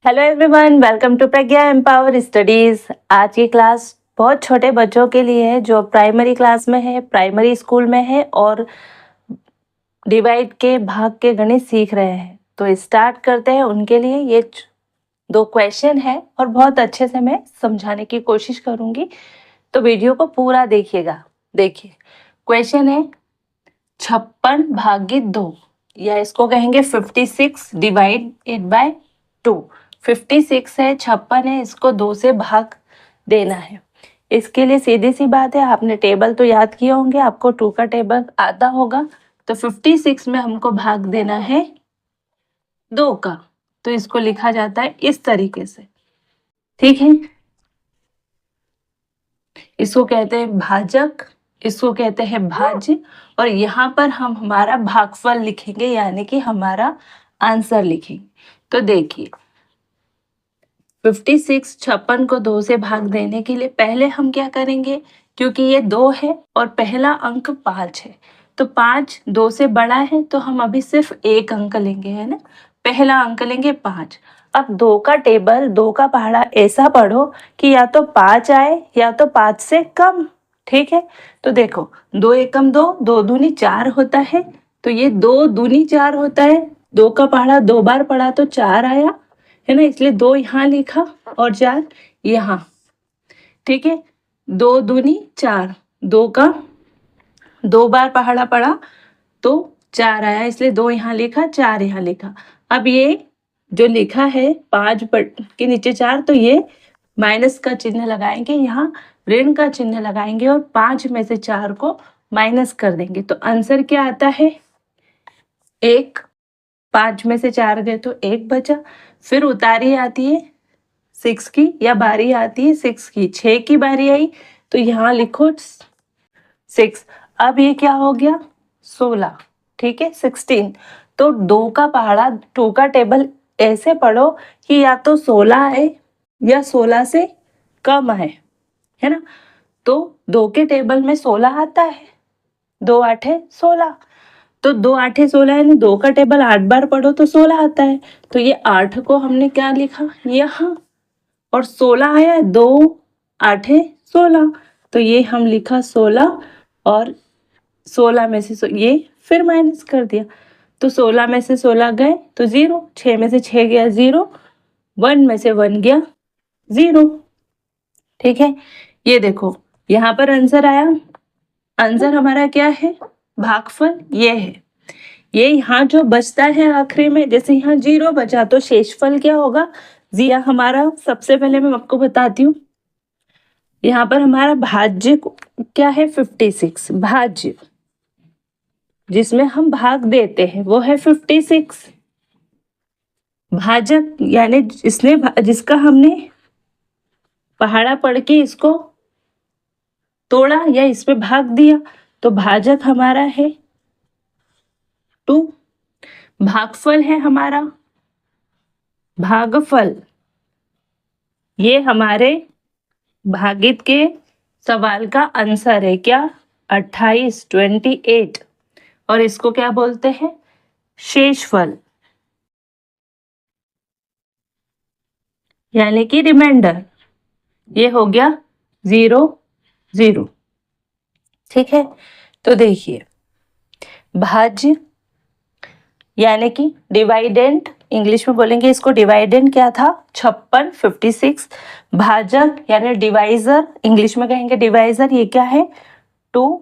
Hello everyone, welcome to Pragya empower studies. आज की class बहुत छोटे बच्चों के लिए है जो प्राइमरी क्लास में है, प्राइमरी स्कूल में है और डिवाइड के भाग के गणित सीख रहे हैं। तो स्टार्ट करते हैं। उनके लिए ये दो क्वेश्चन है और बहुत अच्छे से मैं समझाने की कोशिश करूंगी, तो वीडियो को पूरा देखिएगा। देखिए, क्वेश्चन है 56 भागित 2, या इसको कहेंगे 56 डिवाइडेड बाय 2। 56 है, 56 है, इसको 2 से भाग देना है। इसके लिए सीधी सी बात है, आपने टेबल तो याद किए होंगे, आपको 2 का टेबल आता होगा। तो 56 में हमको भाग देना है 2 का, तो इसको लिखा जाता है इस तरीके से। ठीक है, इसको कहते हैं भाजक, इसको कहते हैं भाज्य, और यहाँ पर हम हमारा भागफल लिखेंगे, यानी कि हमारा आंसर लिखेंगे। तो देखिए, 56 56 को 2 से भाग देने के लिए पहले हम क्या करेंगे, क्योंकि ये 2 है और पहला अंक 5 है, तो 5 2 से बड़ा है, तो हम अभी सिर्फ एक अंक लेंगे, है ना। पहला अंक लेंगे 5। अब 2 का टेबल, 2 का पहाड़ा ऐसा पढ़ो कि या तो 5 आए या तो 5 से कम। ठीक है, तो देखो 2 एकम 2, 2 दूनी 4 होता है, तो ये 2 दूनी 4 होता है। 2 का पहाड़ा 2 बार पढ़ा तो 4 आया, है ना, इसलिए 2 यहाँ लिखा और 4 यहाँ। ठीक है, 2 दूनी 4, 2 का 2 बार पहाड़ा पड़ा तो 4 आया, इसलिए 2 यहाँ लिखा, 4 यहाँ लिखा। अब ये जो लिखा है 5 के नीचे 4, तो ये माइनस का चिन्ह लगाएंगे, यहाँ ऋण का चिन्ह लगाएंगे और 5 में से 4 को माइनस कर देंगे। तो आंसर क्या आता है? 1। 5 में से 4 गए तो 1 बचा। फिर उतारी आती है 6 की, या बारी आती है 6 की। 6 की बारी आई तो यहाँ लिखो 6। अब ये क्या हो गया? 16। ठीक है, 16। तो 2 का पहाड़ा, 2 का टेबल ऐसे पढ़ो कि या तो 16 है या 16 से कम है ना। तो 2 के टेबल में 16 आता है, 2 8 16। तो 2 8 16 है, 2 का टेबल 8 बार पढ़ो तो 16 आता है। तो ये 8 को हमने क्या लिखा यहाँ, और 16 आया, 2 8 16, तो ये हम लिखा 16, और 16 में से ये फिर माइनस कर दिया, तो 16 में से 16 गए तो 0, 6 में से 6 गया 0, 1 में से 1 गया 0। ठीक है, ये देखो यहाँ पर आंसर आया। आंसर हमारा क्या है? भागफल ये है। ये यहाँ जो बचता है आखिरी में, जैसे यहाँ 0 बचा तो शेषफल क्या होगा? जिया हमारा, सबसे पहले मैं आपको बताती हूँ, यहाँ पर हमारा भाज्य क्या है? 56। भाज्य जिसमें हम भाग देते हैं वो है 56। भाजक यानी जिसका हमने पहाड़ा पढ़ के इसको तोड़ा या इसमें भाग दिया, तो भाजक हमारा है 2। भागफल है हमारा भागफल, ये हमारे भागित के सवाल का आंसर है क्या? 28, 28। और इसको क्या बोलते हैं? शेषफल, यानी कि रिमाइंडर। ये हो गया 0 0। ठीक है, तो देखिए, भाज्य यानी कि डिवाइडेंट, इंग्लिश में बोलेंगे इसको डिवाइडेंट क्या था? 56, 56। भाजक यानी डिवाइजर, इंग्लिश में कहेंगे डिवाइजर, ये क्या है? 2।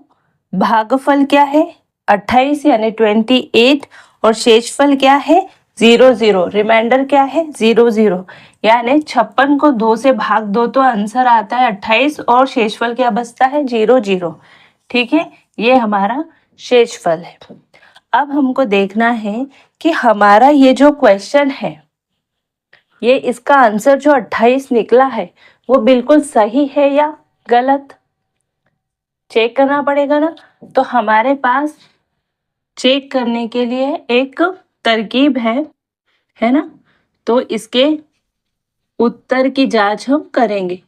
भागफल क्या है? 28 यानी 28, और शेषफल क्या है? 0 0। रिमाइंडर क्या है? 0 0। यानी 56 को 2 से भाग दो तो आंसर आता है 28, और शेषफल क्या बचता है? 0 0। ठीक है, ये हमारा शेषफल है। अब हमको देखना है कि हमारा ये जो क्वेश्चन है, ये इसका आंसर जो 28 निकला है वो बिल्कुल सही है या गलत, चेक करना पड़ेगा ना। तो हमारे पास चेक करने के लिए एक तरकीब है ना। तो इसके उत्तर की जांच हम करेंगे।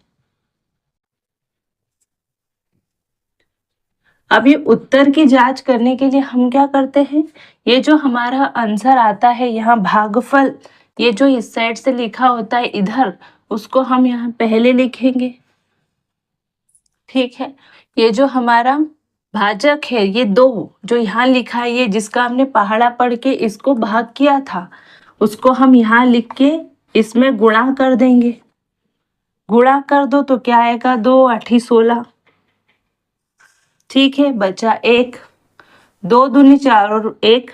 अब ये उत्तर की जांच करने के लिए हम क्या करते हैं, ये जो हमारा आंसर आता है यहाँ भागफल, ये जो इस साइड से लिखा होता है इधर, उसको हम यहाँ पहले लिखेंगे। ठीक है, ये जो हमारा भाजक है, ये 2 जो यहाँ लिखा है, ये जिसका हमने पहाड़ा पढ़ के इसको भाग किया था, उसको हम यहाँ लिख के इसमें गुणा कर देंगे। गुणा कर दो तो क्या आएगा, 2 8 16। ठीक है, बचा 1, 2 दूनी 4 और 1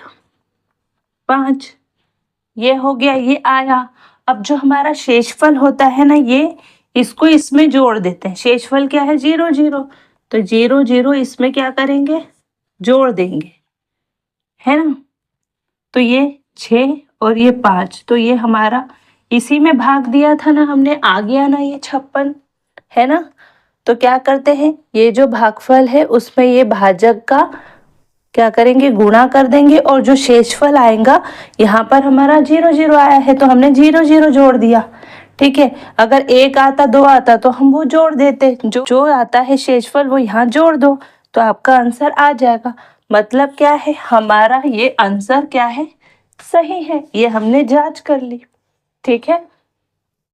5। ये हो गया, ये आया। अब जो हमारा शेषफल होता है ना, ये इसको इसमें जोड़ देते हैं। शेषफल क्या है, 0 0, तो 0 0 इसमें क्या करेंगे, जोड़ देंगे, है ना। तो ये 6 और ये 5, तो ये हमारा इसी में भाग दिया था ना हमने, आ गया ना ये 56, है ना। तो क्या करते हैं, ये जो भागफल है उसमें ये भाजक का क्या करेंगे, गुणा कर देंगे, और जो शेषफल आएगा, यहाँ पर हमारा 0 0 आया है तो हमने 0 0 जोड़ दिया। ठीक है, अगर 1 आता 2 आता तो हम वो जोड़ देते, जो आता है शेषफल वो यहाँ जोड़ दो, तो आपका आंसर आ जाएगा। मतलब क्या है, हमारा ये आंसर क्या है, सही है। ये हमने जांच कर ली। ठीक है।